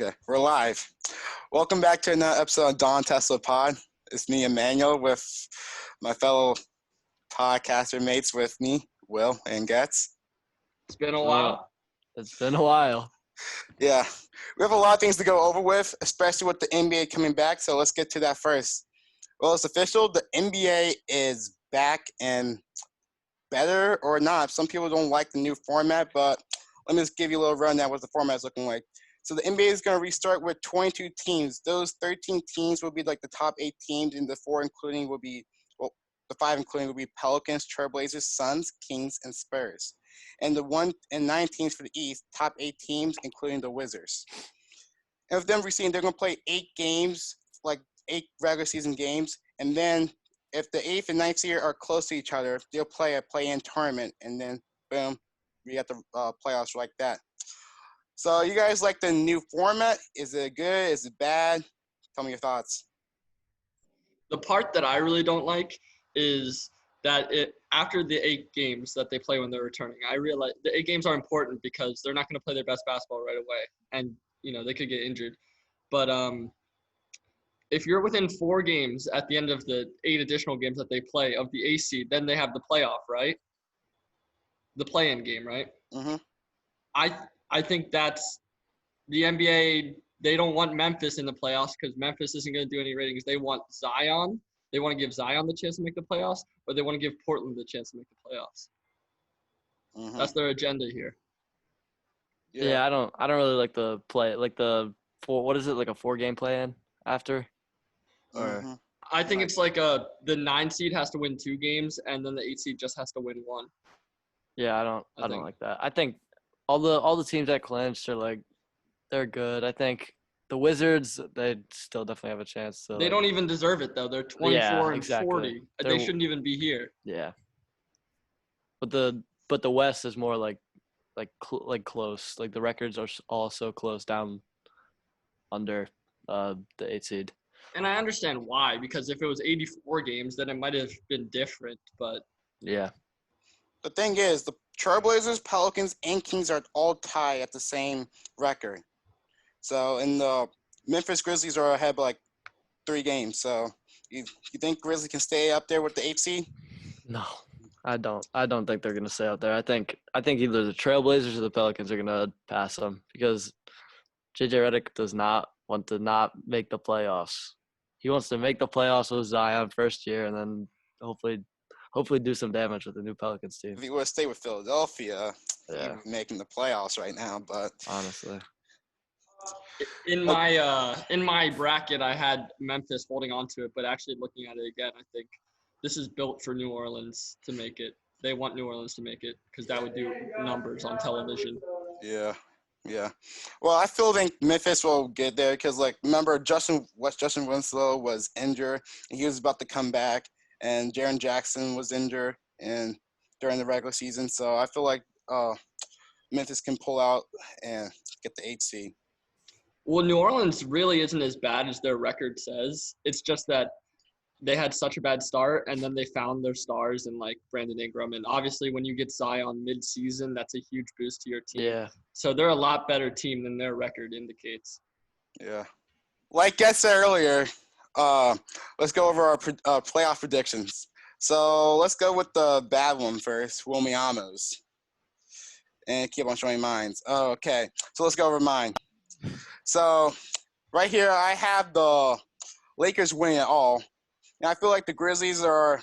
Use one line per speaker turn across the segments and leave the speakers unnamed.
Okay, we're live. Welcome back to another episode of Don Tesla Pod. It's me, Emmanuel, with my fellow podcaster mates with me, Will and Getz.
It's been a while.
It's been a while.
Yeah, we have a lot of things to go over with, especially with the NBA coming back, so let's get to that first. Well, it's official. The NBA is back and better or not. Some people don't like the new format, but let me just give you a little rundown what the format is looking like. So the NBA is going to restart with 22 teams. Those 13 teams will be like the top 8 teams, and the 4 including will be, well, the 5 including will be Pelicans, Trailblazers, Suns, Kings, and Spurs. And the 1 and 9 teams for the East, top 8 teams, including the Wizards. And with them receiving, they're going to play 8 games, like 8 regular season games, and then if the 8th and 9th seed are close to each other, they'll play a play-in tournament, and then boom, we got the playoffs like that. So you guys like the new format? Is it good? Is it bad? Tell me your thoughts.
The part that I really don't like is that after the 8 games that they play when they're returning, I realize the 8 games are important because they're not going to play their best basketball right away, and they could get injured. But if you're within 4 games at the end of the 8 additional games that they play of the A seed, then they have the playoff, right? The play-in game, right?
Mm-hmm.
I think that's the NBA. They don't want Memphis in the playoffs because Memphis isn't going to do any ratings. They want Zion. They want to give Zion the chance to make the playoffs, or they want to give Portland the chance to make the playoffs.
Mm-hmm.
That's their agenda here.
Yeah, I don't really like the play, like the what is it, like a 4-game play-in after?
Mm-hmm.
I think it's like the 9 seed has to win 2 games, and then the 8 seed just has to win 1.
Yeah, I don't like that. I think all the teams that clinched are like, they're good. I think the Wizards, they still definitely have a chance. So
they don't even deserve it though. They're 24 and 40. They shouldn't even be here.
Yeah. But the West is more like close. Like the records are all so close down under the 8 seed.
And I understand why, because if it was 84 games, then it might have been different. But
yeah.
The thing is, the Trailblazers, Pelicans, and Kings are all tied at the same record. So, and the Memphis Grizzlies are ahead by like 3 games. So, you think Grizzlies can stay up there with the 8th seed?
No, I don't. I don't think they're gonna stay out there. I think either the Trailblazers or the Pelicans are gonna pass them because JJ Redick does not want to not make the playoffs. He wants to make the playoffs with Zion first year, and then hopefully do some damage with the new Pelicans team.
If he would have stayed with Philadelphia,
Yeah,
he'd be making the playoffs right now. But
honestly,
in my bracket, I had Memphis holding on to it. But actually looking at it again, I think this is built for New Orleans to make it. They want New Orleans to make it because that would do numbers on television.
Yeah. Well, I still think Memphis will get there because, like, remember Justin Winslow was injured and he was about to come back, and Jaren Jackson was injured during the regular season. So I feel like Memphis can pull out and get the 8th seed.
Well, New Orleans really isn't as bad as their record says. It's just that they had such a bad start, and then they found their stars in, like, Brandon Ingram. And obviously when you get Zion mid-season, that's a huge boost to your team.
yeah.
So they're a lot better team than their record indicates.
Yeah. Like I said earlier, let's go over our playoff predictions. So let's go with the bad one first, Wilmiamos. And keep on showing mine. Okay, so let's go over mine. So right here, I have the Lakers winning it all. And I feel like the Grizzlies are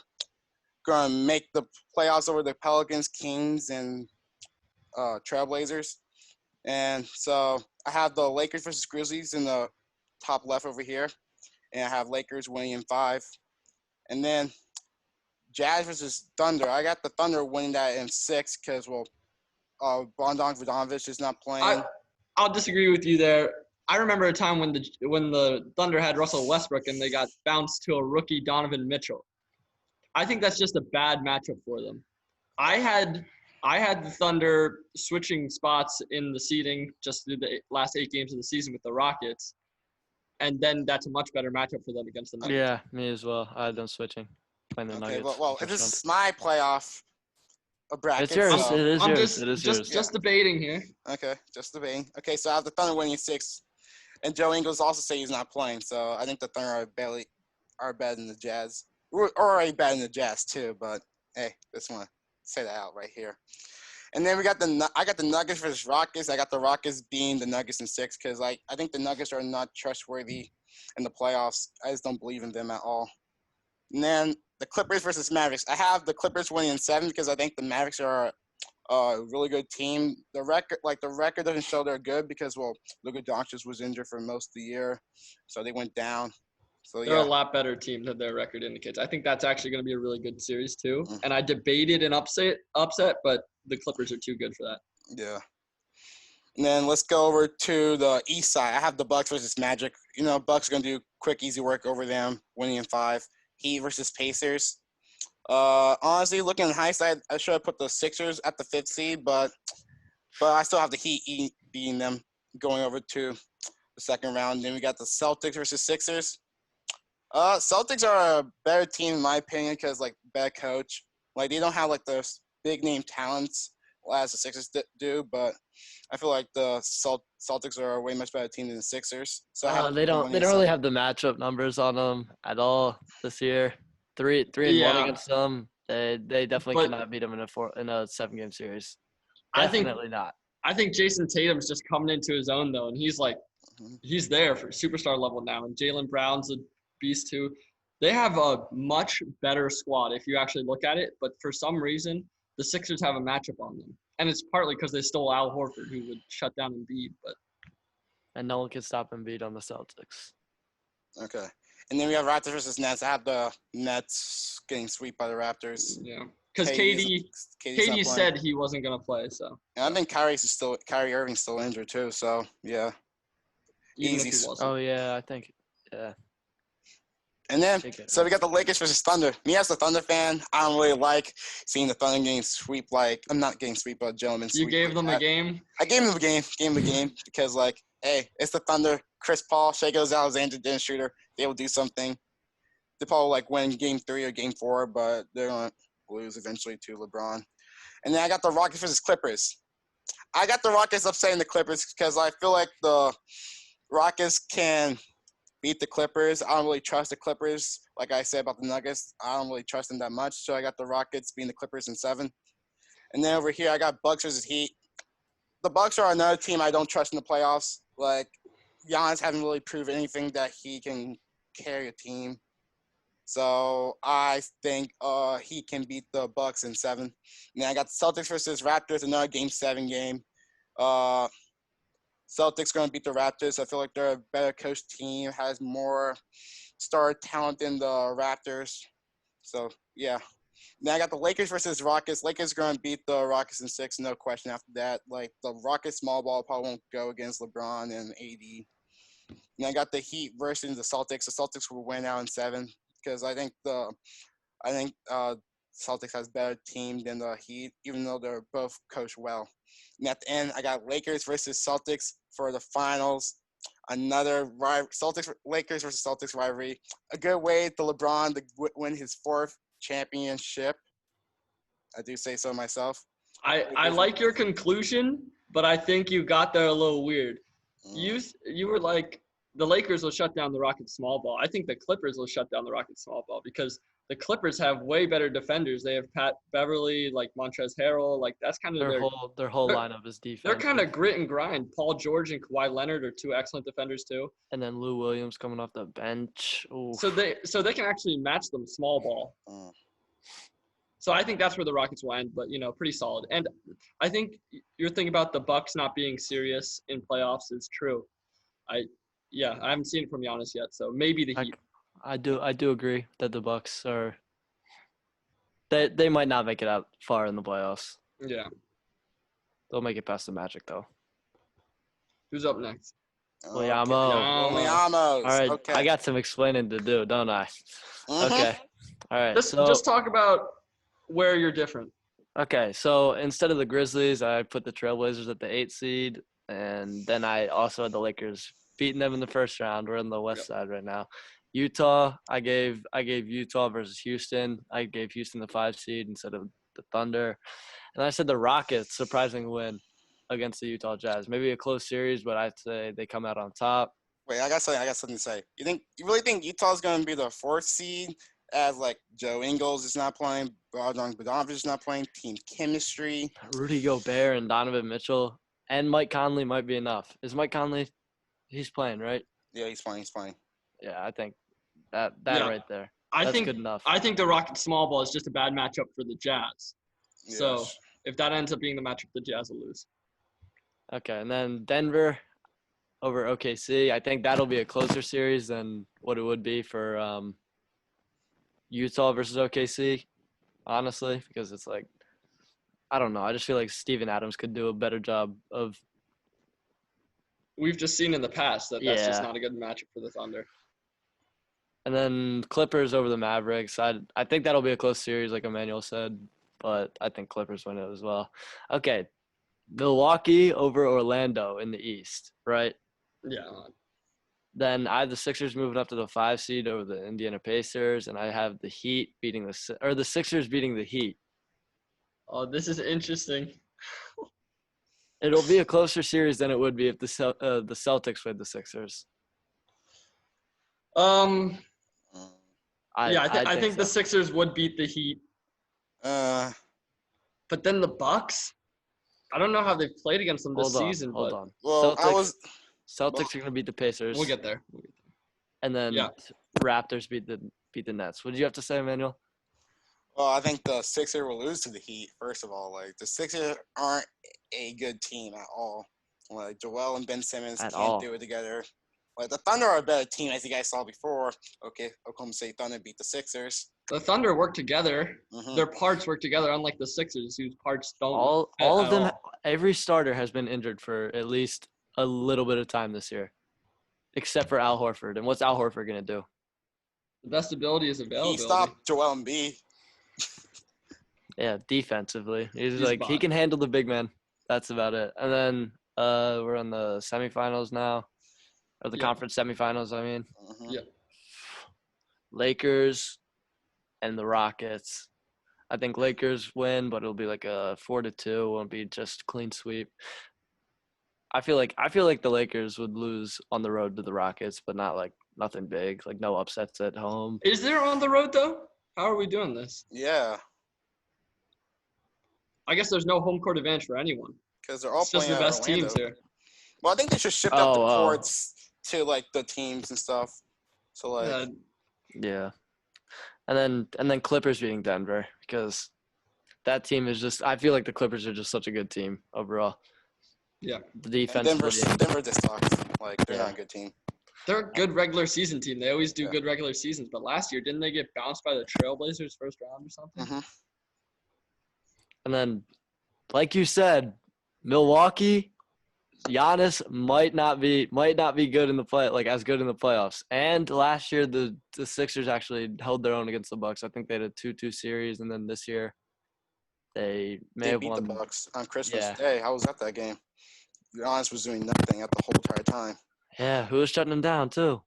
going to make the playoffs over the Pelicans, Kings, and Trailblazers. And so I have the Lakers versus Grizzlies in the top left over here. And I have Lakers winning in 5. And then Jazz versus Thunder. I got the Thunder winning that in 6 because, Bogdanovich is not playing.
I'll disagree with you there. I remember a time when the Thunder had Russell Westbrook and they got bounced to a rookie Donovan Mitchell. I think that's just a bad matchup for them. I had the Thunder switching spots in the seeding just through the last 8 games of the season with the Rockets, and then that's a much better matchup for them against the Nuggets.
Yeah, me as well. I had them switching, playing the Nuggets.
Well, this is my playoff bracket.
It's yours.
So.
It is yours.
Just debating here.
Okay, just debating. Okay, so I have the Thunder winning in 6. And Joe Ingles also say he's not playing, so I think the Thunder are better than the Jazz. We're already better than the Jazz too, but hey, just want to say that out right here. And then I got the Nuggets versus Rockets. I got the Rockets being the Nuggets in 6 because I think the Nuggets are not trustworthy in the playoffs. I just don't believe in them at all. And then the Clippers versus Mavericks. I have the Clippers winning in 7 because I think the Mavericks are a really good team. The record doesn't show they're good because Luka Doncic was injured for most of the year, so they went down. So
They're a
yeah,
lot better team than their record indicates. I think that's actually going to be a really good series too.
Mhm.
And I debated an upset, but the Clippers are too good for that.
yeah. And then let's go over to the East side. I have the Bucks versus Magic. Bucks are gonna do quick, easy work over them, winning in 5. Heat versus Pacers. Honestly, looking in hindsight, I should have put the Sixers at the 5th seed, but I still have the Heat beating them, going over to the second round. Then we got the Celtics versus Sixers. Celtics are a better team in my opinion because better coach. They don't have the big name talents as the Sixers do, but I feel like the Celtics are a way much better team than the Sixers. So I have
They
them
don't
winning
they don't really
7.
have the matchup numbers on them at all this year. 3-1
Yeah,
against them. They definitely
but
cannot beat them in a 7-game series.
I think
Definitely not.
I think Jason Tatum's just coming into his own though, and
Mhm.
he's there for superstar level now. And Jaylen Brown's a beast too. They have a much better squad if you actually look at it, but for some reason the Sixers have a matchup on them, and it's partly because they stole Al Horford, who would shut down Embiid. But
And no one can stop Embiid on the Celtics.
Okay. And then we have Raptors versus Nets. I have the Nets getting swept by the Raptors.
yeah, because
KD's not
KD
playing.
said he wasn't gonna play, so
And I think Kyrie Irving's still injured too. So yeah,
even
easy.
if he wasn't,
Oh yeah, I think
And then,
take it.
so we got the Lakers versus Thunder. Me as a Thunder fan, I don't really like seeing the Thunder getting sweep. I'm not getting sweep, but gentlemen
you
sweep.
gave them a game.
I gave them the game because hey, it's the Thunder. Chris Paul, Shea Alexander didn't shoot her. They will do something. They probably win game 3 or game 4, but they're gonna lose eventually to LeBron. And then I got the Rockets versus Clippers. I got the Rockets upsetting the Clippers because I feel like the Rockets can beat the Clippers. I don't really trust the Clippers. Like I said about the Nuggets, I don't really trust them that much. So I got the Rockets beating the Clippers in 7. And then over here, I got Bucks versus Heat. The Bucks are another team I don't trust in the playoffs. Giannis hasn't really proven anything that he can carry a team. So I think he can beat the Bucks in 7. And then I got the Celtics versus Raptors, another Game 7 game. Celtics going to beat the Raptors. I feel like they're a better coached team, has more star talent than the Raptors. So, yeah. Then I got the Lakers versus Rockets. Lakers going to beat the Rockets in 6, no question after that. The Rockets small ball probably won't go against LeBron and AD. And I got the Heat versus the Celtics. The Celtics will win out in 7 because I think Celtics has a better team than the Heat, even though they're both coached well. And at the end, I got Lakers versus Celtics for the finals. Another Lakers versus Celtics rivalry. A good way to LeBron to win his 4th championship. I do say so myself.
I like your conclusion, but I think you got there a little weird.
Mm.
You were like the Lakers will shut down the Rockets small ball. I think the Clippers will shut down the Rockets small ball because the Clippers have way better defenders. They have Pat Beverly, Montrezl Harrell. That's kind of
Their whole
they're-
lineup is
they're
defense.
kind of grit and grind. Paul George and Kawhi Leonard are 2 excellent defenders too.
And then Lou Williams coming off the bench. Oof.
So they can actually match them small ball.
Mm.
So I think that's where the Rockets will end, but pretty solid. And I think your thing about the Bucks not being serious in playoffs is true. I haven't seen it from Giannis yet, so maybe the Heat.
I do agree that the Bucks are. They might not make it out far in the playoffs.
Yeah.
They'll make it past the Magic though.
Who's up next?
Williamo.
Williamos.
All right,
Okay.
I got some explaining to do, don't I?
Mhm.
Okay. All right.
Just talk about where you're different.
Okay, so instead of the Grizzlies, I put the Trailblazers at the 8 seed, and then I also had the Lakers beating them in the first round. We're in the West side right now. Utah, I gave Utah versus Houston. I gave Houston the 5 seed instead of the Thunder, and I said the Rockets surprising win against the Utah Jazz. Maybe a close series, but I'd say they come out on top.
Wait, I got something to say. You really think Utah's gonna be the fourth seed as like Joe Ingles is not playing, Bogdan Bogdanovic is not playing, team chemistry.
Rudy Gobert and Donovan Mitchell and Mike Conley might be enough. Is Mike Conley? He's playing, right?
Yeah, he's playing. He's playing.
Yeah, I think that
Yeah.
right there.
I
That's
think
good enough.
I think the Rockets small ball is just a bad matchup for the Jazz. So
Yes.
if that ends up being the matchup, the Jazz will lose.
Okay, and then Denver over OKC. I think that'll be a closer series than what it would be for Utah versus OKC, honestly, because it's like, I don't know. I just feel like Steven Adams could do a better job of.
We've just seen in the past that that's just
Yeah.
not a good matchup for the Thunder.
And then Clippers over the Mavericks. I think that'll be a close series, like Emmanuel said, but I think Clippers win it as well. Okay, Milwaukee over Orlando in the East, right?
Yeah.
Then I have the Sixers moving up to the 5 seed over the Indiana Pacers, and I have the Heat beating the Sixers beating the Heat.
Oh, this is interesting.
It'll be a closer series than it would be if the Celtics played the Sixers.
I think the Sixers would beat the Heat,
Uh,
but then the Bucks. I don't know how they've played against them this season,
Hold
but
on.
well,
Celtics are gonna beat the Pacers.
we'll get there.
And then
Yeah.
Raptors beat the Nets. What did you have to say, Emmanuel?
Well, I think the Sixers will lose to the Heat. First of all, like the Sixers aren't a good team at all. Like Joel and Ben Simmons can't do it together. Like the Thunder are a better team, as you guys saw before. Okay, Oklahoma State Thunder beat the Sixers.
The Thunder work together.
Mhm.
Their parts work together, unlike the Sixers, whose parts don't.
All
fit
of
at
them.
all.
Every starter has been injured for at least a little bit of time this year, except for Al Horford. And what's Al Horford gonna do?
The best ability is
He
availability.
stopped Joel Embiid.
Yeah, defensively, he's
He's
he
fine.
can handle the big man. That's about it. And then we're on the semifinals now, or the
Yeah.
conference semifinals. I mean,
Mhm.
Yeah.
Lakers and the Rockets. I think Lakers win, but it'll be like a 4-2. It won't be just clean sweep. I feel like the Lakers would lose on the road to the Rockets, but not like nothing big, like no upsets at home.
Is there on the road though? How are we doing this?
Yeah,
I guess there's no home court advantage for anyone.
because they're all
It's just
playing
the
at
best
Orlando.
teams here.
Well, I think they should shift up the
Oh.
courts to like the teams and stuff. So like,
Yeah. And then Clippers beating Denver, because that team is just, I feel like the Clippers are just such a good team overall.
Yeah.
The
and
defense.
Denver just sucks. Like they're
Yeah.
not a good team.
They're a good regular season team. They always do
Yeah.
good regular seasons. But last year, didn't they get bounced by the Trailblazers first round or something?
Mhm.
And then, like you said, Milwaukee, Giannis might not be good in the play, like as good in the playoffs. And last year the Sixers actually held their own against the Bucks. I think they had a 2-2 series, and then this year they may
They
have
beat
won.
the Bucks on Christmas
Yeah.
Day. How was that game? Giannis was doing nothing at the whole entire time.
Yeah, who was shutting him down too?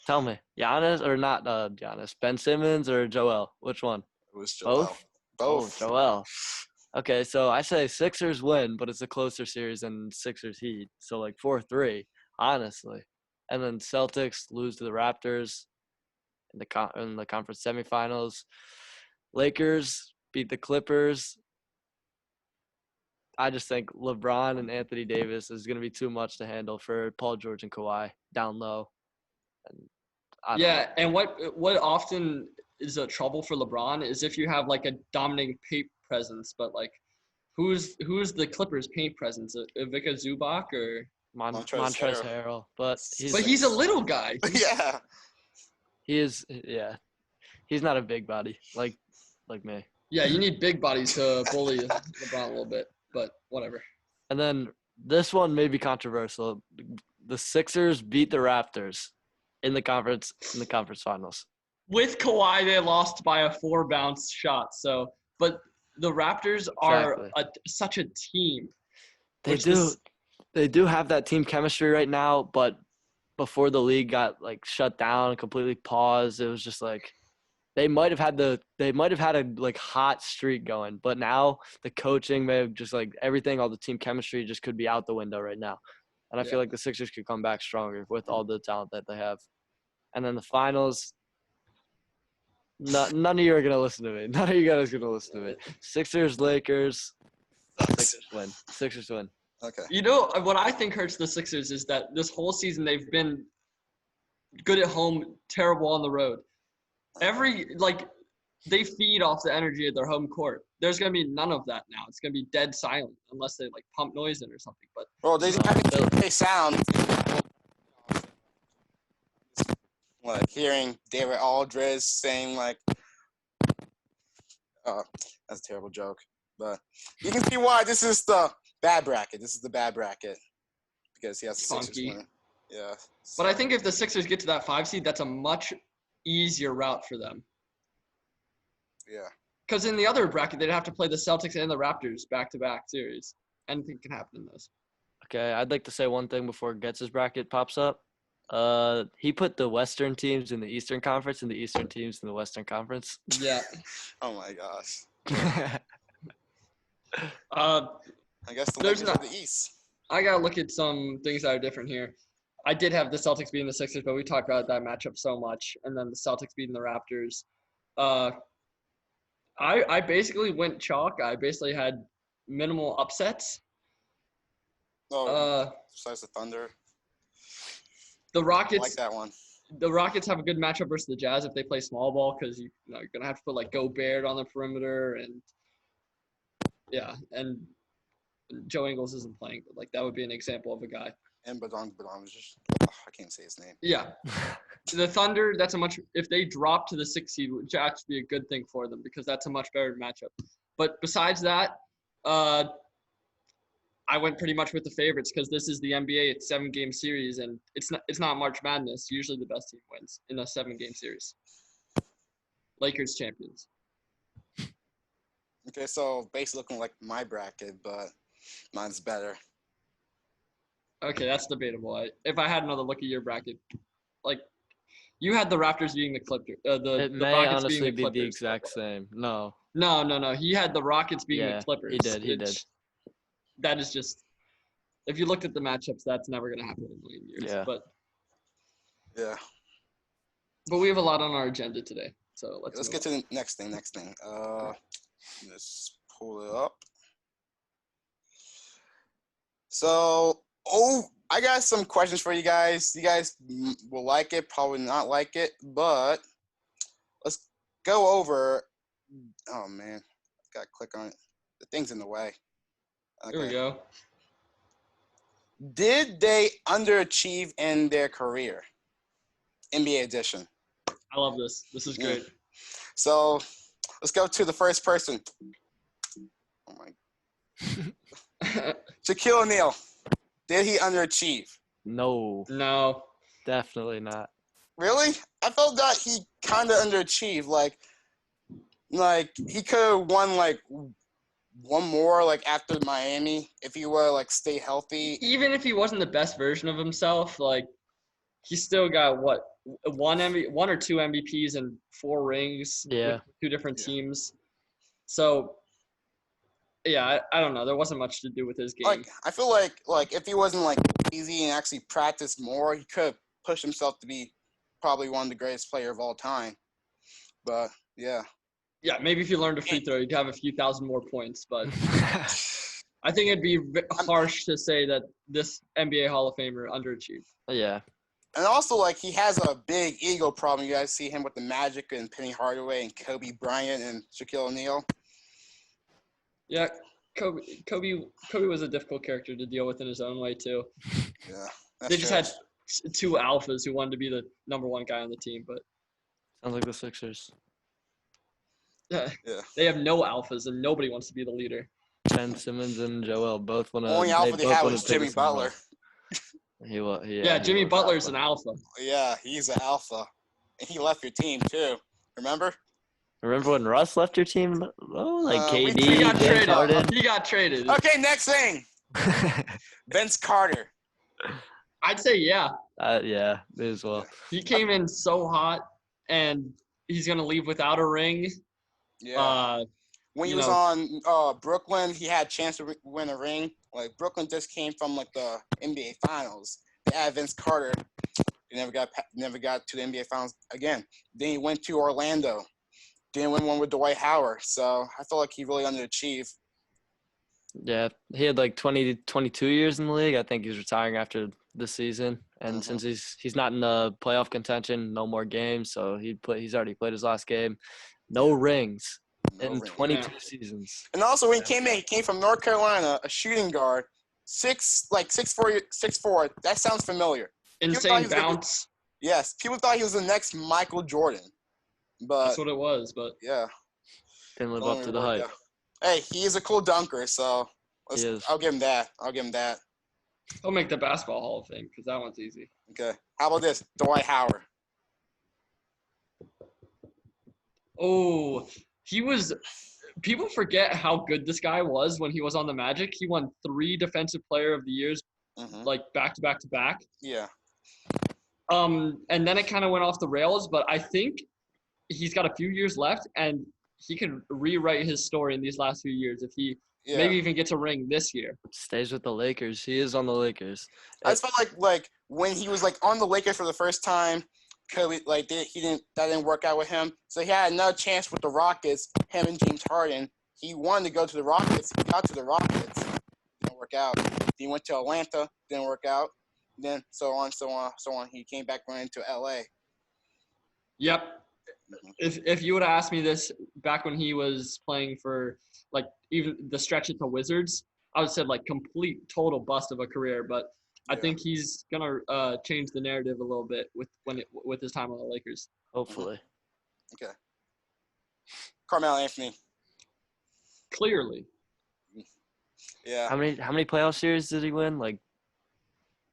Tell me, Giannis or not? Giannis, Ben Simmons or Joel? Which one?
It was Joel.
Both.
Both.
Oh, Joel. Okay, so I say Sixers win, but it's a closer series than Sixers Heat. So like 4-3, honestly. And then Celtics lose to the Raptors in the conference semifinals. Lakers beat the Clippers. I just think LeBron and Anthony Davis is going to be too much to handle for Paul George and Kawhi down low. And I don't know.
And what often is a trouble for LeBron is if you have like a dominating paint presence, but like who's the Clippers paint presence? Ivica Zubac or
Montrezl Harrell, but
he's a little guy.
Yeah.
He is, yeah. He's not a big body like me.
Yeah, you need big bodies to bully LeBron a little bit, but whatever.
And then this one may be controversial. The Sixers beat the Raptors in the conference finals.
With Kawhi, they lost by a 4 bounce shot. So, but the Raptors are such a team.
They do have that team chemistry right now, but before the league got like shut down and completely paused, it was just like they might have had a like hot streak going, but now the coaching may have just like everything, all the team chemistry just could be out the window right now. And I feel like the Sixers could come back stronger with all the talent that they have. And then the finals, none of you are going to listen to me. None of you guys are going to listen to me. Sixers, Lakers, Sixers win. Sixers win.
Okay.
You know, what I think hurts the Sixers is that this whole season they've been good at home, terrible on the road. They feed off the energy of their home court. There's going to be none of that now. It's going to be dead silent unless they, pump noise in or something. But
Well, they sound hearing David Aldridge saying, that's a terrible joke. But you can see why this is the bad bracket. This is the bad bracket because he has the Sixers winning. Yeah.
But I think if the Sixers get to that 5 seed, that's a much easier route for them.
Yeah.
Because in the other bracket, they'd have to play the Celtics and the Raptors back-to-back series. Anything can happen in those.
Okay, I'd like to say one thing before Getz's bracket pops up. He put the Western teams in the Eastern Conference and the Eastern teams in the Western Conference.
Yeah.
Oh my gosh. I guess the Lakers are the East.
I gotta look at some things that are different here. I did have the Celtics beating the Sixers, but we talked about that matchup so much, and then the Celtics beating the Raptors. I basically went chalk. I basically had minimal upsets.
Besides the Thunder.
The Rockets.
I like that one.
The Rockets have a good matchup versus the Jazz if they play small ball because you're gonna have to put Gobert on the perimeter and Joe Ingles isn't playing, but that would be an example of a guy.
And Badon was just I can't say his name.
Yeah. The Thunder, if they drop to the 6th seed, which would actually be a good thing for them because that's a much better matchup. But besides that, I went pretty much with the favorites because this is the NBA. It's 7-game series, and it's not March Madness. Usually the best team wins in a 7-game series. Lakers champions.
Okay, so basically looking like my bracket, but mine's better.
Okay, that's debatable. If I had another look at your bracket, you had the Raptors beating the Clippers.
It may
Rockets
honestly
beating the
be the
Clippers.
exact same. No.
No. He had the Rockets beating the Clippers.
He did.
That is just – if you looked at the matchups, that's never going to happen in a million years.
Yeah.
Yeah.
But we have a lot on our agenda today, so let's
get to the next thing. Let's pull it up. So, I got some questions for you guys. You guys will like it, probably not like it, but let's go over. Oh man, gotta click on it. The thing's in the way. Okay.
Here we go.
Did they underachieve in their career? NBA edition.
I love this. This is great.
So, let's go to the first person. Oh my. Shaquille O'Neal. Did he underachieve?
No.
No.
Definitely not.
Really? I felt that he kind of underachieved. He could have won one more after Miami if he were stay healthy.
Even if he wasn't the best version of himself, he still got one or two MVPs and 4 rings.
Yeah.
With 2 different teams. So. Yeah, I don't know. There wasn't much to do with his game.
I feel like if he wasn't easy and actually practiced more, he could have pushed himself to be probably one of the greatest player of all time. But yeah.
Yeah, maybe if you learned a free throw, you'd have a few thousand more points. But I think it'd be harsh to say that this NBA Hall of Famer underachieved.
Yeah.
And also, he has a big ego problem. You guys see him with the Magic and Penny Hardaway and Kobe Bryant and Shaquille O'Neal.
Yeah, Kobe was a difficult character to deal with in his own way too.
Yeah,
they just had 2 alphas who wanted to be the number 1 guy on the team, but
sounds like the Sixers.
Yeah. They have no alphas and nobody wants to be the leader.
Ben Simmons and Joel both want to.
Only alpha they had was Jimmy Butler.
Jimmy Butler's an alpha.
Yeah, he's an alpha, and he left your team too. Remember
when Russ left your team? KD,
he got traded.
Harden.
He got traded.
Okay, next thing. Vince Carter.
I'd say yeah.
Yeah, me as well.
He came in so hot, and he's gonna leave without a ring.
Yeah. when he
you
was
know,
on Brooklyn, he had a chance to win a ring. Like Brooklyn just came from like the NBA Finals. They had Vince Carter. They never got to the NBA Finals again. Then he went to Orlando. Didn't win one with Dwight Howard. So I feel like he really underachieved.
Yeah, he had like 22 years in the league. I think he's retiring after this season. And since he's not in the playoff contention, no more games. So he's already played his last game. No rings
No
in
ring.
22 seasons.
And also when he came from North Carolina, a shooting guard, 6'4". That sounds familiar.
insane bounce.
Yes, people thought he was the next Michael Jordan. But
That's what it was. But
yeah,
Didn't live
don't
up to
really
the
work
hype.
out. Hey, he is a cool dunker, so
He is.
I'll give him that.
he'll make the basketball Hall of Fame because that one's easy.
Okay. How about this? Dwight Howard.
Oh, he was. People forget how good this guy was when he was on the Magic. He won 3 Defensive Player of the Years, like back to back to back.
Yeah.
And then it kind of went off the rails. But I think he's got a few years left, and he can rewrite his story in these last few years if he maybe even gets a ring this year.
Stays with the Lakers. He is on the Lakers.
I just felt like when he was like on the Lakers for the first time, Kobe that didn't work out with him. So he had another chance with the Rockets. Him and James Harden. He wanted to go to the Rockets. He got to the Rockets. Didn't work out. Then he went to Atlanta. Didn't work out. Then so on. He came back running to LA.
Yep. If you would have asked me this back when he was playing for like even the stretch at the Wizards, I would have said like complete total bust of a career. But I think he's gonna change the narrative a little bit with his time on the Lakers.
Hopefully.
Okay. Carmelo Anthony.
Clearly.
Yeah.
How many playoff series did he win? Like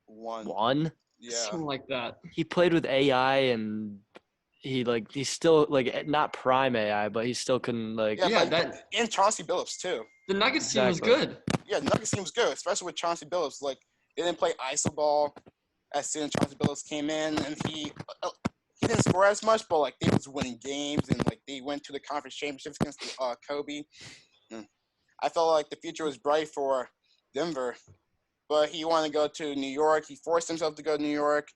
one?
Yeah.
Something like that.
He played with AI and he's still like not prime AI, but he still couldn't like.
Yeah, that
and Chauncey Billups too.
The Nuggets team was good.
Yeah, the Nuggets team was good, especially with Chauncey Billups. Like they didn't play iso ball as soon as Chauncey Billups came in, and he didn't score as much, but like they was winning games, and like they went to the conference championships against Kobe. I felt like the future was bright for Denver, but he wanted to go to New York. He forced himself to go to New York.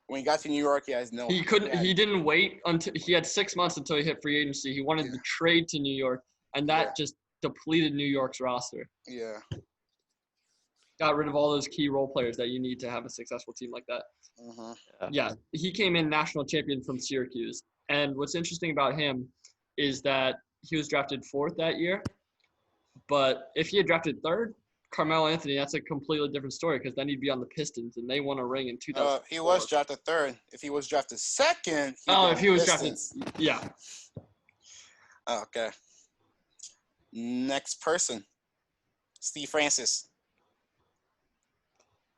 When he got to New York, he has no.
He couldn't. He didn't wait until he had 6 months until he hit free agency. He wanted to trade to New York, and that just depleted New York's roster.
Yeah.
Got rid of all those key role players that you need to have a successful team like that. Yeah, he came in national champion from Syracuse, and what's interesting about him is that he was drafted 4th that year. But if he had drafted 3rd, Carmelo Anthony, that's a completely different story because then he'd be on the Pistons, and they won a ring in 2000.
He was drafted 3rd. If he was drafted 2nd,
if he was drafted, yeah.
Okay. Next person, Steve Francis.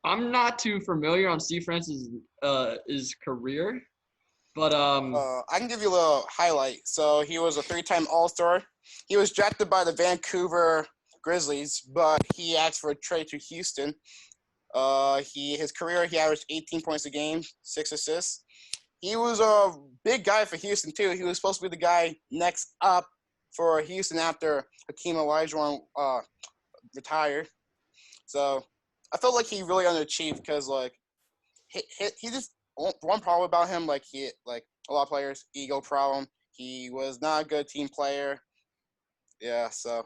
I'm not too familiar on Steve Francis' his career, but
I can give you a little highlight. So he was a 3-time All-Star. He was drafted by the Vancouver Grizzlies, but he asked for a trade to Houston. His career, he averaged 18 points a game, 6 assists. He was a big guy for Houston too. He was supposed to be the guy next up for Houston after Hakeem Olajuwon retired. So I felt like he really underachieved because like he just one problem about him, like a lot of players, ego problem. He was not a good team player. Yeah, so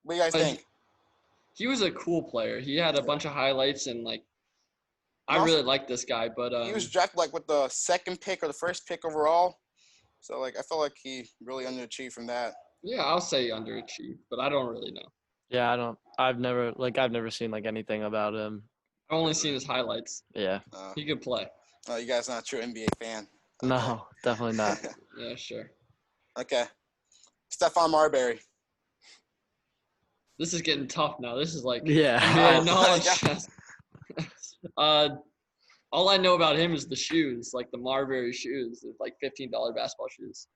what do you guys think?
He was a cool player. He had a bunch of highlights and like I really like this guy, but
he was drafted like with the 2nd pick or the 1st pick overall. So like I felt like he really underachieved from that.
Yeah, I'll say underachieved, but I don't really know.
Yeah, I've never seen like anything about him.
I've only seen his highlights.
Yeah.
He could play.
Oh, you guys are not a true NBA fan. Okay.
No, definitely not.
Yeah, sure.
Okay. Stephon Marbury.
This is getting tough now. This is like
NBA
knowledge. All I know about him is the shoes, like the Marbury shoes, like $15 basketball shoes.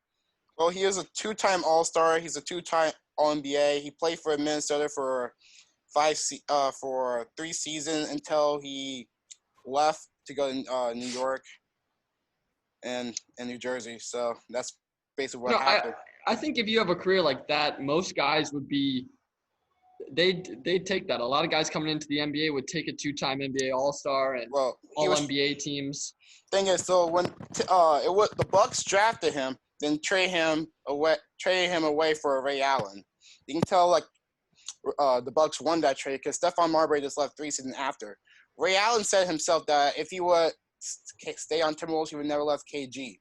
Well, he is a 2-time All-Star. He's a 2-time All-NBA. He played for Minnesota for 3 seasons until he left to go to New York and New Jersey. So that's basically what happened.
I think if you have a career like that, most guys would be they'd take that. A lot of guys coming into the NBA would take a 2-time NBA All-Star and
Well, he
All
was
NBA teams.
thing is, so when it was the Bucks drafted him, then trade him away for Ray Allen. You can tell like the Bucks won that trade because Stephon Marbury just left 3 seasons after. Ray Allen said himself that if he would stay on Timberwolves, he would never left KG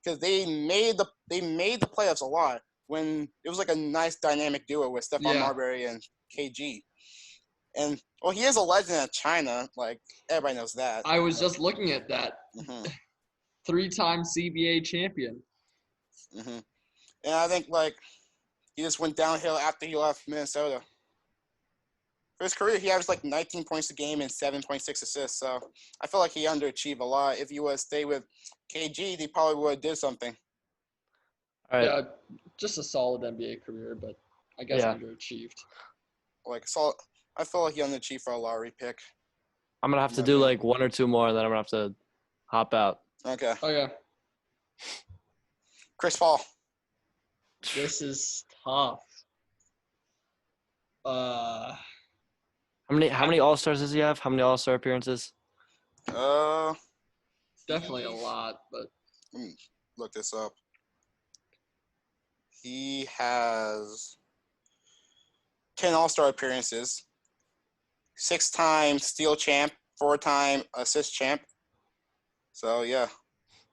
because they made the playoffs a lot when it was like a nice dynamic duo with Stephon Marbury and KG. And well, he is a legend in China. Like everybody knows that.
I was just looking at that.
Mm-hmm.
3-time CBA champion.
Mm-hmm. And I think like he just went downhill after he left Minnesota. For his career, he averaged like 19 points a game and 7.6 assists. So I feel like he underachieved a lot. If he would stay with KG, they probably would have did something.
All right.
Yeah, just a solid NBA career, but I guess underachieved.
Like so, I feel like he underachieved for a lottery pick.
I'm gonna have to do like 1 or 2 more, and then I'm gonna have to hop out.
Okay.
Oh yeah.
Chris Paul.
This is tough.
How many All-Stars does he have? How many All-Star appearances?
Definitely a lot, but
let me look this up. He has 10 All-Star appearances, 6-time steal champ, 4-time assist champ. So yeah.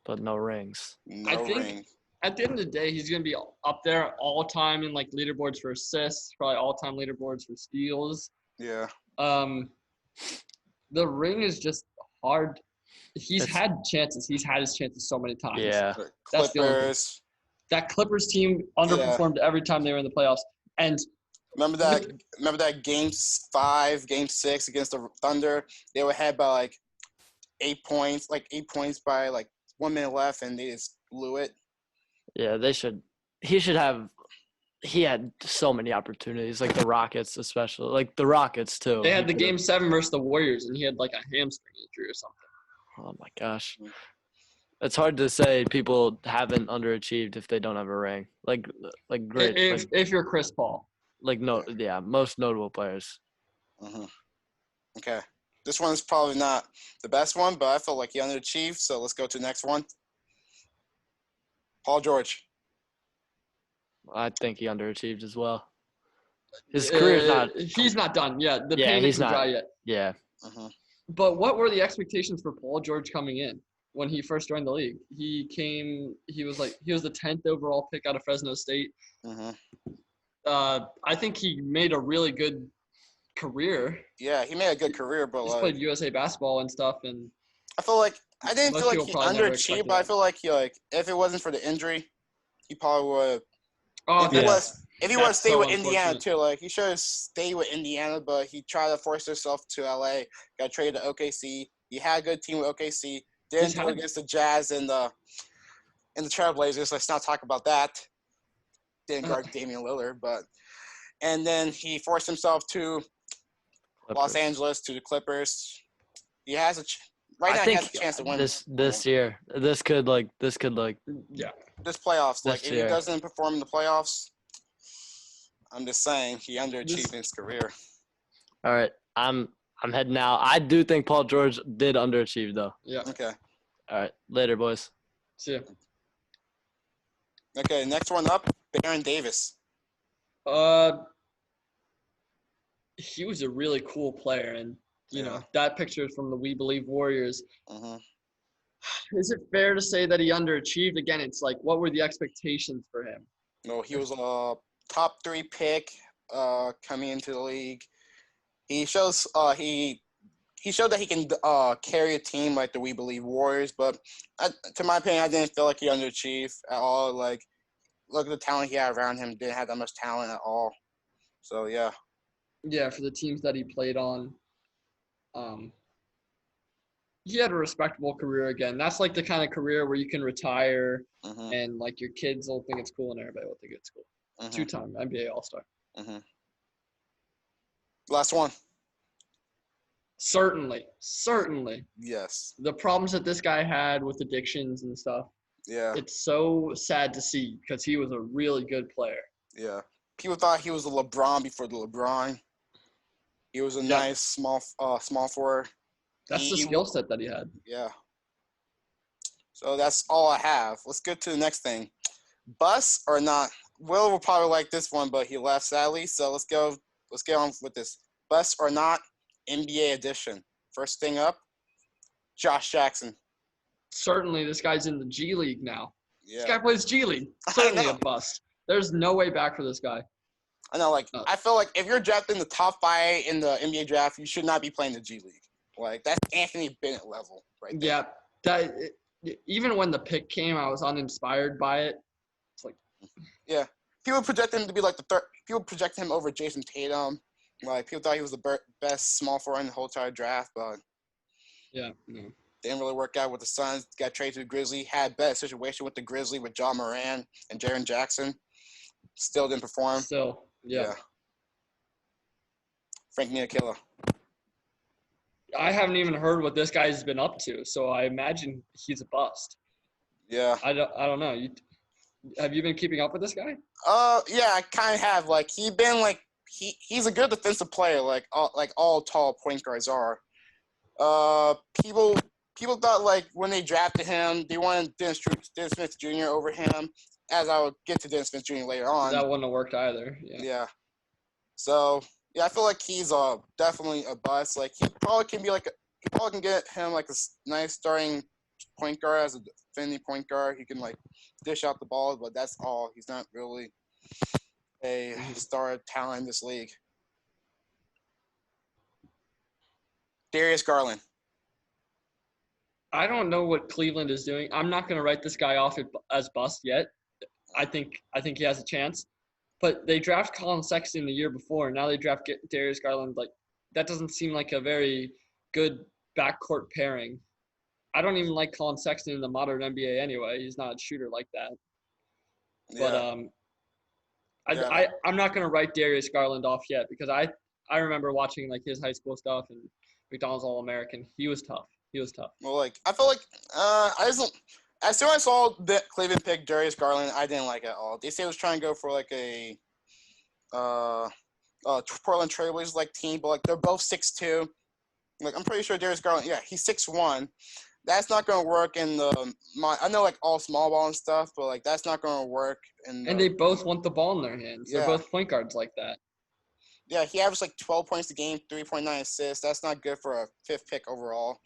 But no rings.
No ring.
At the end of the day, he's gonna be up there all time in like leaderboards for assists, probably all time leaderboards for steals.
Yeah.
The ring is just hard. He's had chances. He's had his chances so many times.
Yeah.
That's the only thing.
Clippers.
That Clippers team underperformed every time they were in the playoffs. And
remember that game 5, game 6 against the Thunder? They were ahead by like 8 points, by like 1 minute left, and they just blew it.
Yeah, they should. He should have. He had so many opportunities, like the Rockets, especially, like the Rockets too.
They had the game 7 versus the Warriors, and he had like a hamstring injury or something.
Oh my gosh, it's hard to say people haven't underachieved if they don't have a ring. Like great.
If you're Chris Paul.
Most notable players.
Mm-hmm. Okay, this one's probably not the best one, but I feel like he underachieved. So let's go to the next one. Paul George.
I think he underachieved as well. His career's not.
He's not done yet. The pain
he's
isn't
not
dry yet.
Yeah.
Mm-hmm.
But what were the expectations for Paul George coming in when he first joined the league? He was the 10th overall pick out of Fresno State.
Mm-hmm.
I think he made a really good career.
Yeah, he made a good career, but
he's played USA basketball and stuff, and
I feel like I didn't feel like he underachieved, but I feel like if it wasn't for the injury, he probably would. If he would have stayed with Indiana too, like he should have stayed with Indiana, but he tried to force himself to LA. Got traded to OKC. He had a good team with OKC. Didn't do it against the Jazz and the Trailblazers. Let's not talk about that. Didn't guard Damian Lillard, and then he forced himself to Los Angeles, to the Clippers. He has a he has a chance to win
this year. This could
this playoffs. Like if he doesn't perform in the playoffs, I'm just saying he underachieved in his career.
All right, I'm heading out. I do think Paul George did underachieve though.
Yeah.
Okay.
All right, later, boys.
See ya.
Okay, next one up, Baron Davis.
He was a really cool player, and you know that picture is from the We Believe Warriors.
Mm-hmm.
Is it fair to say that he underachieved? Again, it's like, what were the expectations for him?
No, he was a top 3 pick coming into the league. He shows he showed that he can carry a team like the We Believe Warriors, but to my opinion, I didn't feel like he underachieved at all. Like, look at the talent he had around him. Didn't have that much talent at all. So yeah.
Yeah, for the teams that he played on, he had a respectable career again. That's like the kind of career where you can retire and like your kids will think it's cool and everybody will think it's cool. 2-time NBA All-Star.
Last one.
Certainly.
Yes.
The problems that this guy had with addictions and stuff.
Yeah.
It's so sad to see because he was a really good player.
Yeah. People thought he was the LeBron before the LeBron. He was a
Yep.
nice small forward.
That's the skill set that he had.
Yeah. So that's all I have. Let's get to the next thing. Bus or not? Will probably like this one, but he left sadly. So let's go. Let's get on with this. Bus or not? NBA edition. First thing up, Josh Jackson.
Certainly, this guy's in the G League now. This guy
Yeah.
plays G League.
I
Certainly a
know.
bust. There's no way back for this guy.
I know. Like I feel like if you're drafted in the top 5 in the NBA draft, you should not be playing the G League. Like that's Anthony Bennett level, right there.
Yeah, even when the pick came, I was uninspired by it. It's like,
Yeah, people project him to be like the third. People project him over Jason Tatum. Like people thought he was the best small forward in the whole entire draft, but
yeah, no.
didn't really work out with the Suns. Got traded to the Grizzlies. Had a better situation with the Grizzlies with John Moran and Jaren Jackson. Still didn't perform.
Still, yeah.
Frank Ntilikina.
I haven't even heard what this guy's been up to, so I imagine he's a bust.
Yeah.
I don't know. Have you been keeping up with this guy?
Yeah, I kind of have. Like he's a good defensive player. Like all tall point guards are. People thought like when they drafted him, they wanted Dennis Smith Jr. over him. As I will get to Dennis Smith Jr. later on.
That wouldn't have worked either.
Yeah. So yeah, I feel like he's definitely a bust. Like he probably can get him like a nice starting point guard as a defending point guard. He can like dish out the ball, but that's all. He's not really a star talent in this league. Darius Garland.
I don't know what Cleveland is doing. I'm not going to write this guy off as bust yet. I think he has a chance. But they draft Colin Sexton the year before, and now they draft Darius Garland. Like that doesn't seem like a very good backcourt pairing. I don't even like Colin Sexton in the modern NBA anyway. He's not a shooter like that.
Yeah.
But I'm not going to write Darius Garland off yet because I remember watching like his high school stuff and McDonald's All-American. He was tough.
Well, like I feel like as soon as I saw the Cleveland pick Darius Garland, I didn't like it at all. They say it was trying to go for like a Portland Trailblazers like team, but like they're both 6'2". Like I'm pretty sure Darius Garland, yeah, he's 6'1". That's not going to work in I know like all small ball and stuff, but like that's not going to work. And
they both want the ball in their hands.
Yeah.
They're both point guards like that.
Yeah, he averaged like 12 points a game, 3.9 assists. That's not good for a 5th pick overall.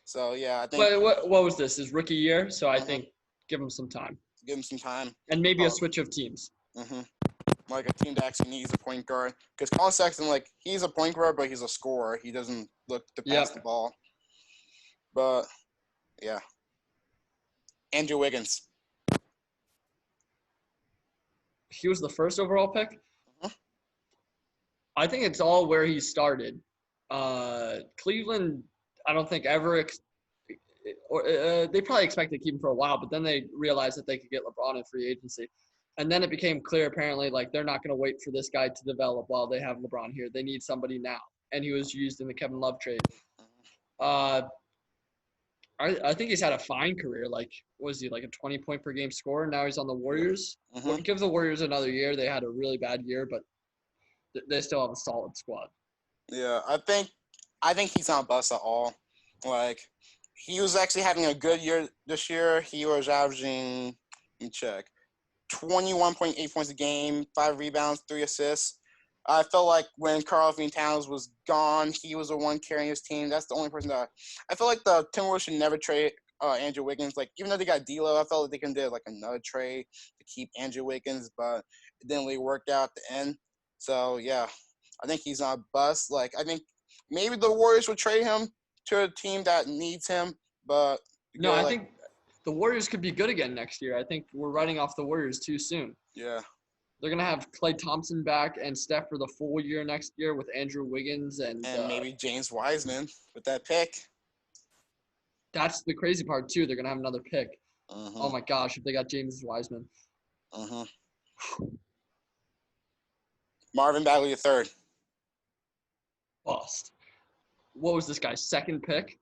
So yeah, I think.
But what was this? His rookie year, so I think give him some time.
Give him some time.
And maybe a switch of teams.
Like a team that actually needs a point guard. Because Colin Sexton, like he's a point guard, but he's a scorer. He doesn't look to pass the ball. But yeah, Andrew Wiggins.
He was the first overall pick. I think it's all where he started. Cleveland, I don't think ever they probably expected to keep him for a while, but then they realized that they could get LeBron in free agency. And then it became clear, apparently, like they're not going to wait for this guy to develop while they have LeBron here. They need somebody now. And he was used in the Kevin Love trade. I think he's had a fine career. Like, was he like a 20-point per game scorer? Now he's on the Warriors. Well, give the Warriors another year. They had a really bad year, but they still have a solid squad.
Yeah, I think he's not a bust at all. Like, he was actually having a good year this year. He was averaging, let me check, 21.8 points a game, 5 rebounds, 3 assists. I felt like when Karl-Anthony Towns was gone, he was the one carrying his team. That's the only person that I feel like the Timberwolves should never trade Andrew Wiggins. Like, even though they got D'Lo, I felt like they can do like another trade to keep Andrew Wiggins, but it didn't really work out at the end. So yeah, I think he's not a bust. Like, I think maybe the Warriors would trade him to a team that needs him, but
no, I think the Warriors could be good again next year. I think we're writing off the Warriors too soon.
Yeah.
They're going to have Klay Thompson back and Steph for the full year next year with Andrew Wiggins and
maybe James Wiseman with that pick.
That's the crazy part, too. They're going to have another pick. Oh, my gosh, if they got James Wiseman.
Marvin Bagley III.
Bust. What was this guy's second pick?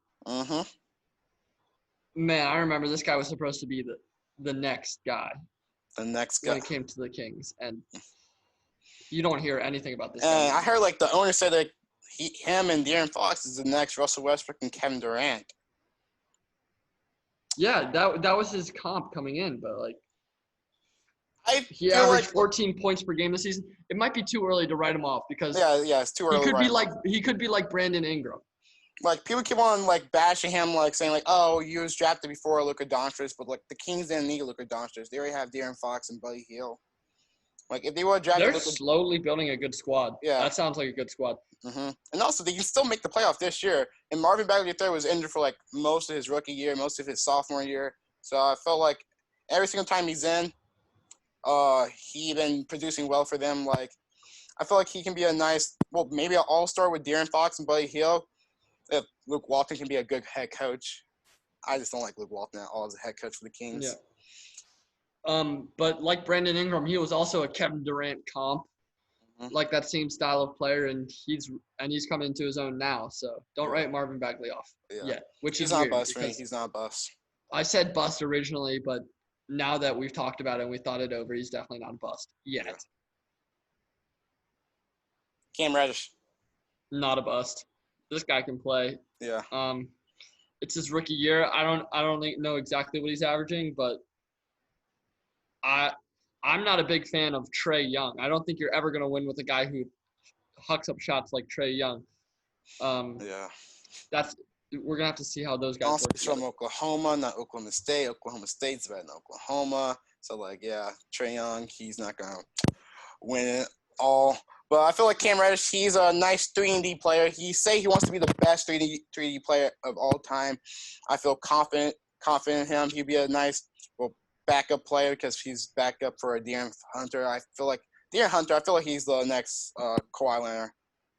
Man, I remember this guy was supposed to be the next guy
The next
when
guy.
it came to the Kings, and you don't hear anything about this
And
guy.
I heard like the owner said that him and De'Aaron Fox is the next Russell Westbrook and Kevin Durant.
Yeah, that was his comp coming in, but like
I
he
feel
averaged
like
14 points per game this season. It might be too early to write him off because
yeah, it's too early.
he could be like Brandon Ingram.
Like people keep on like bashing him, like saying like, "Oh, he was drafted before Luka Doncic," but like the Kings didn't need Luka Doncic. They already have De'Aaron Fox and Buddy Hield. Like if they would have drafted
They're
Luka,
slowly building a good squad.
Yeah.
That sounds like a good squad.
And also they can still make the playoff this year. And Marvin Bagley III was injured for like most of his rookie year, most of his sophomore year. So I felt like every single time he's in, he been producing well for them. Like I feel like he can be a nice, well, maybe an all-star with De'Aaron Fox and Buddy Hield. If Luke Walton can be a good head coach. I just don't like Luke Walton at all as a head coach for the Kings.
Yeah. But like Brandon Ingram, he was also a Kevin Durant comp, like that same style of player, and he's coming into his own now. So don't write Marvin Bagley off yet, which
He's
is
not
weird
a bust for me.
because
He's not a bust.
I said bust originally, but now that we've talked about it and we thought it over, he's definitely not a bust yet.
Yeah. Cam Reddish.
Not a bust. This guy can play.
Yeah.
It's his rookie year. I don't know exactly what he's averaging, but I'm not a big fan of Trae Young. I don't think you're ever going to win with a guy who hucks up shots like Trae Young.
Yeah.
We're gonna have to see how those guys
Also,
work
he's from
together.
Oklahoma, not Oklahoma State. Oklahoma State's better than Oklahoma. So, like, yeah, Trae Young, he's not going to win it all. But I feel like Cam Reddish, he's a nice 3-and-D player. He wants to be the best 3D player of all time. I feel confident in him. He'd be a nice backup player because he's backup for De'Aaron Hunter. I feel like he's the next Kawhi Leonard.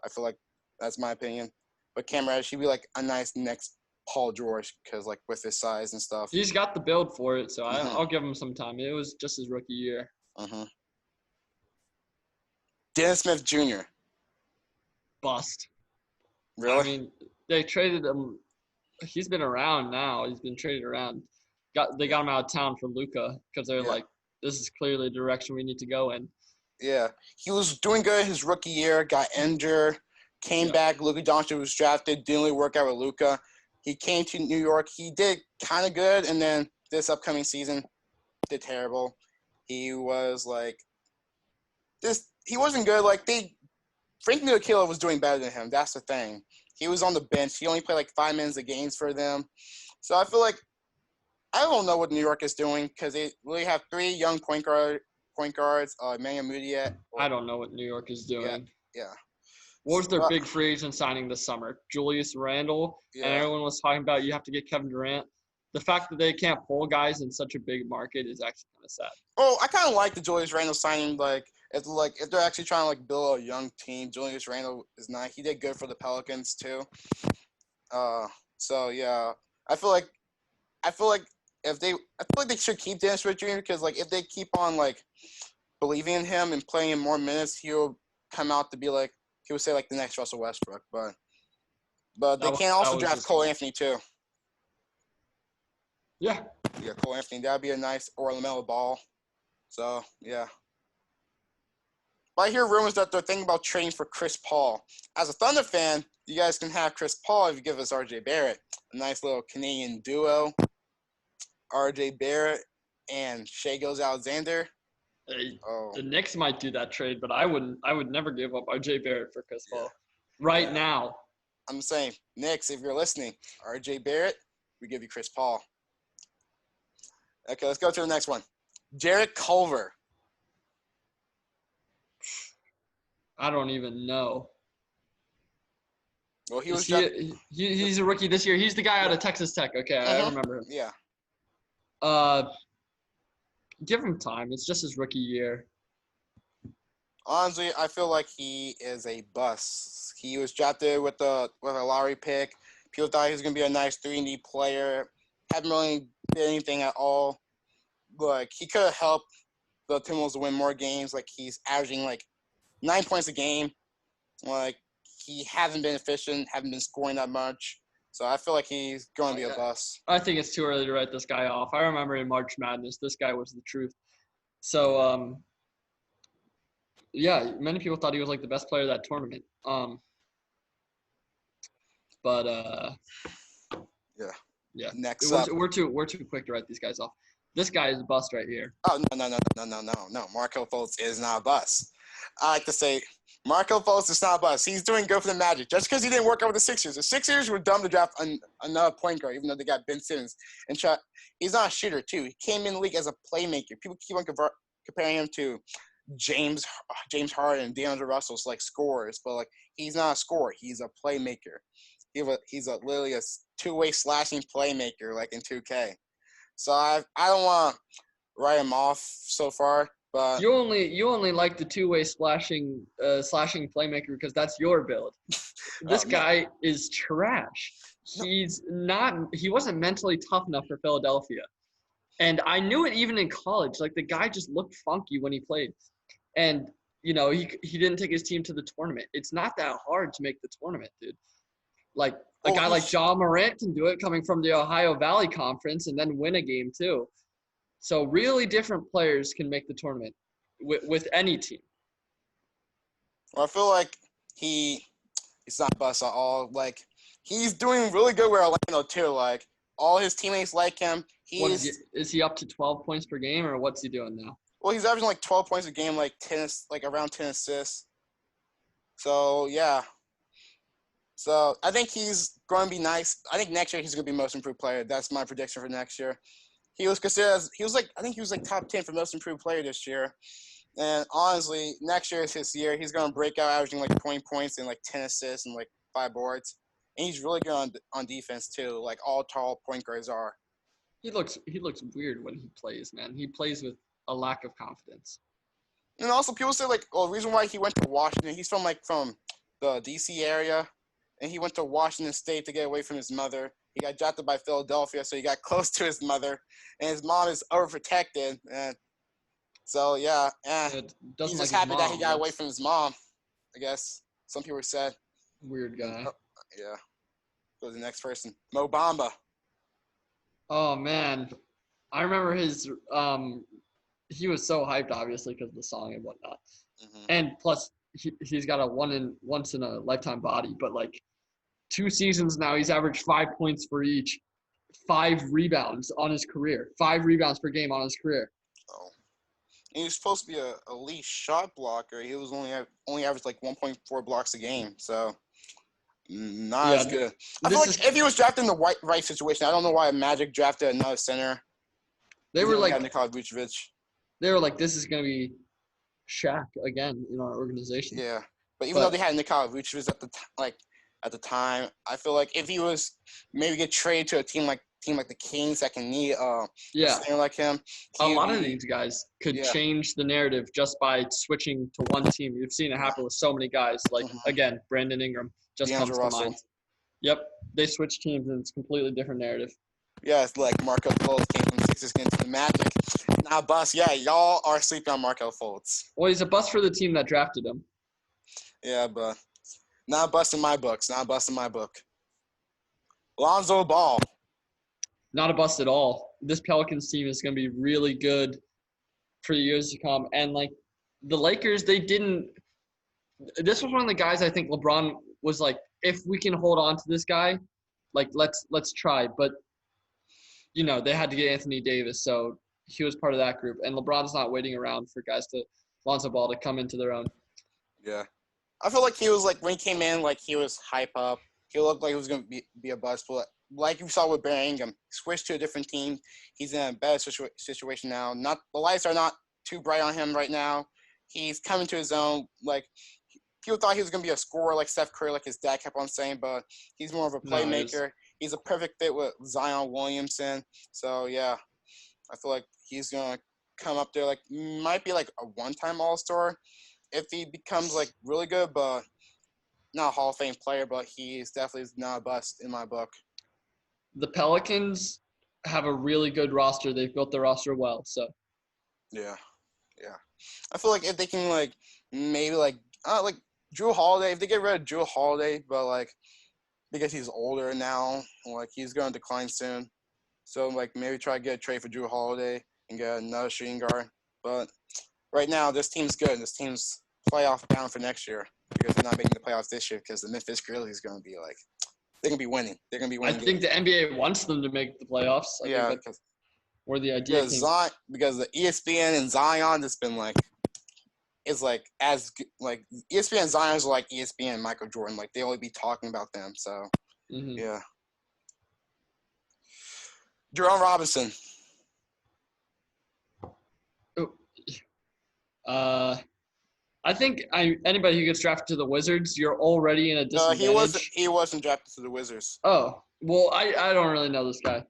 I feel like that's my opinion. But Cam Reddish, he'd be like a nice next Paul George because like with his size and stuff.
He's got the build for it, so I'll give him some time. It was just his rookie year.
Dennis Smith Jr.
Bust.
Really?
I mean, they traded him. He's been around now. He's been traded around. They got him out of town for Luka because they're like, this is clearly the direction we need to go in.
Yeah, he was doing good his rookie year. Got injured, came back. Luka Doncic was drafted. Didn't really work out with Luka. He came to New York. He did kind of good, and then this upcoming season did terrible. He was like this. He wasn't good. Like Frank Ntilikina was doing better than him. That's the thing. He was on the bench. He only played like 5 minutes of games for them. So I feel like I don't know what New York is doing because they really have 3 young point guards. Emmanuel Mudiay.
I don't know what New York is doing.
Yeah.
What was their big free agent signing this summer? Julius Randle.
Yeah.
And everyone was talking about you have to get Kevin Durant. The fact that they can't pull guys in such a big market is actually kind of sad.
Oh, I kind of like the Julius Randle signing. If they're actually trying to like build a young team, Julius Randle is nice. He did good for the Pelicans too. So yeah, I feel like they should keep Dennis Smith Jr. because like if they keep on like believing in him and playing him more minutes, he'll come out to be like he would say like the next Russell Westbrook. But they can also draft Cole Anthony too.
Yeah.
Yeah, Cole Anthony. That'd be a nice or LaMelo Ball. So yeah. But I hear rumors that they're thinking about trading for Chris Paul. As a Thunder fan, you guys can have Chris Paul if you give us RJ Barrett. A nice little Canadian duo. RJ Barrett and Shai Gilgeous-Alexander.
The Knicks might do that trade, but I would never give up RJ Barrett for Chris Paul. Now.
I'm saying, Knicks, if you're listening, RJ Barrett, we give you Chris Paul. Okay, let's go to the next one. Jarrett Culver.
I don't even know.
Well, he's
a rookie this year. He's the guy out of Texas Tech. Okay, I remember him.
Yeah.
Give him time. It's just his rookie year.
Honestly, I feel like he is a bust. He was drafted with a lottery pick. People thought he was gonna be a nice 3-and-D player. Haven't really did anything at all. Like he could have helped the Timberwolves win more games. Like he's averaging like 9 points a game. Like he hasn't been efficient, haven't been scoring that much. So I feel like he's going to be a
Yeah.
bust.
I think it's too early to write this guy off. I remember in March Madness, this guy was the truth. So, yeah, many people thought he was like the best player of that tournament. But
Yeah.
yeah,
Next up.
we're too quick to write these guys off. This guy is a bust right here.
Oh no. Markel Fultz is not a bust. I like to say Markel Fultz is not a bust. He's doing good for the Magic. Just because he didn't work out with the Sixers. The Sixers were dumb to draft another point guard, even though they got Ben Simmons. And he's not a shooter too. He came in the league as a playmaker. People keep on comparing him to James Harden and DeAndre Russell's like scorers, but like he's not a scorer. He's a playmaker. He's literally a two-way slashing playmaker like in 2K. So I don't want to write him off so far, but
You only like the two-way slashing playmaker because that's your build. This guy is trash. He wasn't mentally tough enough for Philadelphia. And I knew it even in college. Like the guy just looked funky when he played. And he didn't take his team to the tournament. It's not that hard to make the tournament, dude. Like a guy like John Morant can do it coming from the Ohio Valley Conference and then win a game too. So really different players can make the tournament with any team.
I feel like he's not bust at all. Like he's doing really good with Orlando too. Like all his teammates like him.
Is he up to 12 points per game or what's he doing now?
Well, he's averaging like 12 points a game, like around 10 assists. So yeah. So I think he's going to be nice. I think next year he's going to be most improved player. That's my prediction for next year. He was considered I think he was like top 10 for most improved player this year. And honestly, next year is his year. He's going to break out averaging like 20 points and like 10 assists and like 5 boards. And he's really good on defense too, like all tall point guards are.
He looks weird when he plays, man. He plays with a lack of confidence.
And also people say like, the reason why he went to Washington, he's from the DC area. And he went to Washington State to get away from his mother. He got drafted by Philadelphia, so he got close to his mother. And his mom is overprotected. And so, yeah. He's just happy that he got away from his mom, I guess. Some people said.
Weird guy.
Yeah. Go to the next person. Mo Bamba.
Oh, man. I remember his he was so hyped, obviously, because of the song and whatnot. Mm-hmm. And plus, he's got a once in a lifetime body, but like 2 seasons now, he's averaged 5 points for each, 5 rebounds on his career, 5 rebounds per game on his career.
Oh, and he was supposed to be a elite shot blocker. He was only averaged like 1.4 blocks a game, so not as good. I feel like if he was drafted in the right situation, I don't know why Magic drafted another center.
They were like
Nikola Vucevic.
They were like, this is gonna be Shaq again in our organization.
Yeah, but even though they had Nikola Vucevic at the time, I feel like if he was maybe get traded to a team like the Kings that can need a center like him,
a lot of these guys could change the narrative just by switching to one team. You've seen it happen with so many guys. Like again, Brandon Ingram just comes to mind. Yep, they switch teams and it's a completely different narrative.
Yeah, it's like Markel Fultz came from Sixers into the Magic. Now, bust. Yeah, y'all are sleeping on Markel Fultz.
Well, he's a bust for the team that drafted him.
Yeah, but not a bust in my books. Not a bust in my book. Lonzo Ball. Not
a bust at all. This Pelicans team is going to be really good for years to come. And, like, the Lakers, they didn't – this was one of the guys I think LeBron was like, if we can hold on to this guy, like, let's try. But, they had to get Anthony Davis, so he was part of that group. And LeBron's not waiting around for guys Lonzo Ball to come into their own.
Yeah. I feel like he was, like, when he came in, like, he was hype up. He looked like he was going to be a bust. But like you saw with Brandon Ingram, switched to a different team. He's in a better situation now. The lights are not too bright on him right now. He's coming to his own. Like, people thought he was going to be a scorer like Steph Curry, like his dad kept on saying, but he's more of a playmaker. He's a perfect fit with Zion Williamson. So, yeah, I feel like he's going to come up there. Like, might be like a one-time All-Star if he becomes, like, really good, but not a Hall of Fame player, but he's definitely not a bust in my book.
The Pelicans have a really good roster. They've built their roster well, so.
Yeah. I feel like if they can, like, maybe, like Drew Holiday, if they get rid of Drew Holiday, but, like, because he's older now. Like he's going to decline soon. So like maybe try to get a trade for Drew Holiday and get another shooting guard. But right now this team's good. This team's playoff bound for next year because they're not making the playoffs this year because the Memphis Grizzlies is going to be like they're going to be winning. They're going to be
I
winning.
think the NBA wants them to make the playoffs. I think that's where the idea came.
Because the ESPN and Zion has been like is like as like ESPN and Zion's like ESPN and Michael Jordan. Like they only be talking about them. So yeah. Jerome Robinson.
I think anybody who gets drafted to the Wizards, you're already in a disadvantage.
He wasn't drafted to the Wizards.
Oh, well, I don't really know this guy.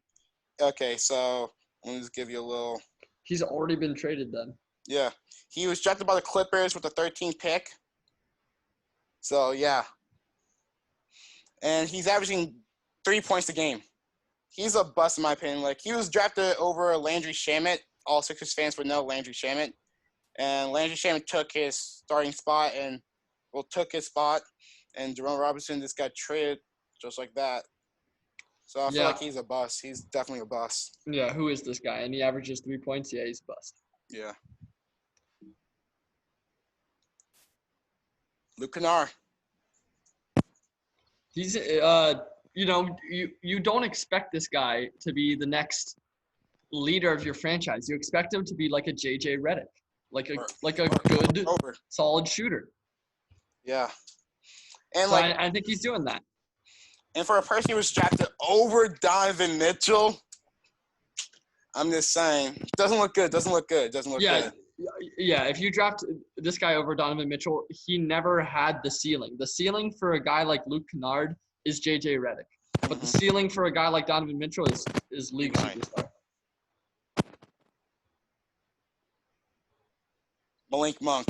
Okay, so let me just give you a little.
He's already been traded then.
Yeah, he was drafted by the Clippers with the 13th pick. So yeah, and he's averaging 3 points a game. He's a bust in my opinion. Like he was drafted over Landry Shamet. All Sixers fans would know Landry Shamet. And Landry Shamet took his starting spot and Jerome Robinson just got traded just like that. So I feel like he's a bust. He's definitely a bust.
Yeah, who is this guy? And he averages 3 points? Yeah, he's a bust.
Yeah. Luke Kennard.
He's you don't expect this guy to be the next leader of your franchise. You expect him to be like a JJ Redick. Like a good, solid shooter.
Yeah. And
so I think he's doing that.
And for a person who was drafted over Donovan Mitchell, I'm just saying, doesn't look good. Doesn't look good.
Yeah, if you draft this guy over Donovan Mitchell, he never had the ceiling. The ceiling for a guy like Luke Kennard is JJ Redick. But the ceiling for a guy like Donovan Mitchell is league superstar.
Malik Monk.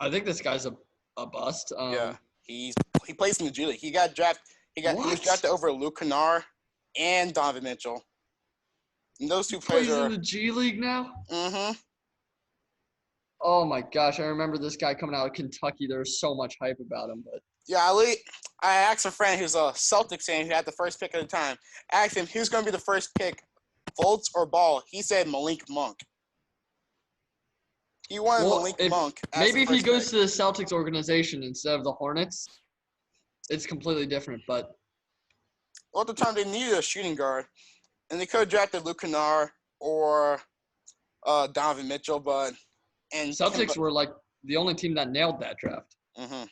I think this guy's a bust.
Yeah, he plays in the G League. He was drafted over Luke Kennard and Donovan Mitchell. And those two players
plays in the G League now.
Mm-hmm.
Oh my gosh, I remember this guy coming out of Kentucky. There was so much hype about him, but
yeah, I asked a friend who's a Celtics fan who had the first pick at the time. I asked him who's going to be the first pick, Fultz or Ball. He said Malik Monk. He wanted Malik Monk.
Maybe if he goes to the Celtics organization instead of the Hornets, it's completely different. But
at the time, they needed a shooting guard, and they could have drafted Luke Kennard or Donovan Mitchell, and
Celtics were like the only team that nailed that draft.
Mm-hmm.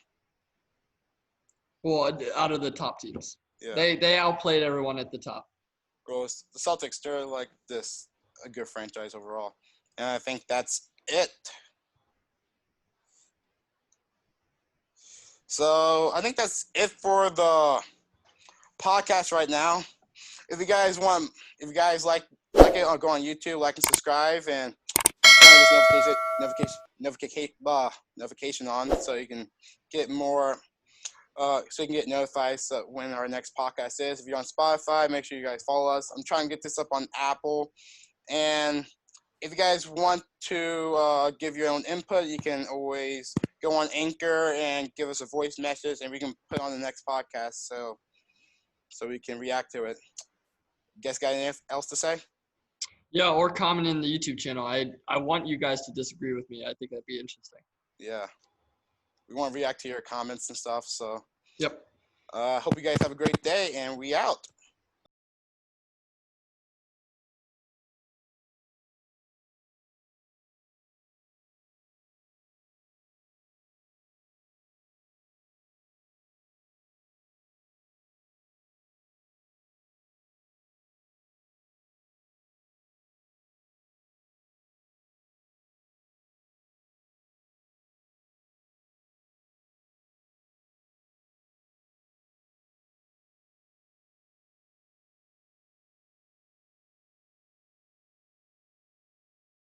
Well, out of the top teams,
yeah.
They outplayed everyone at the top.
Well, the Celtics, they're like a good franchise overall, and I think that's it. So I think that's it for the podcast right now. If you guys like it, go on YouTube, like and subscribe, and turn this notification on so you can get more. So you can get notified when our next podcast is. If you're on Spotify, make sure you guys follow us. I'm trying to get this up on Apple, and if you guys want to give your own input, you can always go on Anchor and give us a voice message, and we can put it on the next podcast so we can react to it. You guys got anything else to say?
Yeah, or comment in the YouTube channel. I want you guys to disagree with me. I think that'd be interesting.
Yeah. We want to react to your comments and stuff. So,
yep.
Hope you guys have a great day, and we out.